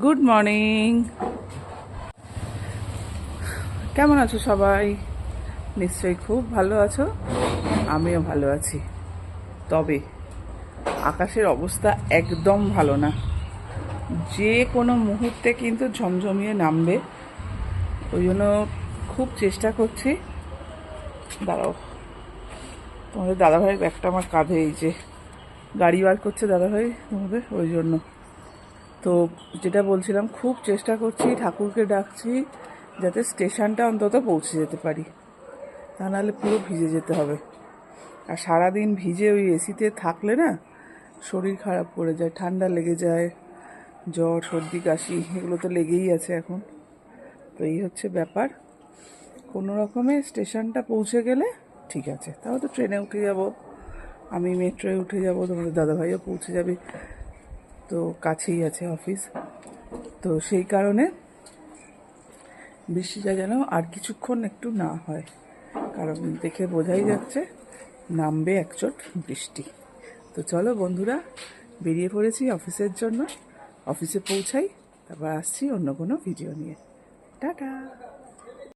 Good morning. কেমন আছো সবাই? নিশ্চয়ই খুব ভালো আছো, আমিও ভালো আছি। তবে আকাশের অবস্থা একদম ভালো না, যে কোনো মুহূর্তে কিন্তু ঝমঝমিয়ে নামবে। ওই জন্য খুব চেষ্টা করছি। দাঁড়াও, তোমাদের দাদাভাইয়ের ব্যাগটা আমার কাঁধে, এই যে গাড়ি বার করছে দাদাভাই তোমাদের, ওই জন্য। তো যেটা বলছিলাম, খুব চেষ্টা করছি, ঠাকুরকে ডাকছি যাতে স্টেশনটা অন্তত পৌঁছে যেতে পারি, তা নাহলে পুরো ভিজে যেতে হবে। আর সারাদিন ভিজে ওই এসিতে থাকলে না শরীর খারাপ করে যায়, ঠান্ডা লেগে যায়, জ্বর সর্দি কাশি এগুলো তো লেগেই আছে এখন। তো এই হচ্ছে ব্যাপার। কোনো রকমে স্টেশনটা পৌঁছে গেলে ঠিক আছে, তাও তো ট্রেনে উঠে যাব, আমি মেট্রোয় উঠে যাব, তোমাদের দাদাভাইও পৌঁছে যাবে, তো কাছেই আছে অফিস। তো সেই কারণে বৃষ্টিটা যেন আর কিছুক্ষণ একটু না হয়, কারণ দেখে বোঝাই যাচ্ছে নামবে একচোট বৃষ্টি। তো চলো বন্ধুরা, বেরিয়ে পড়েছি অফিসের জন্য। অফিসে পৌঁছাই, তারপর আসছি অন্য কোনো ভিডিও নিয়ে। টাটা।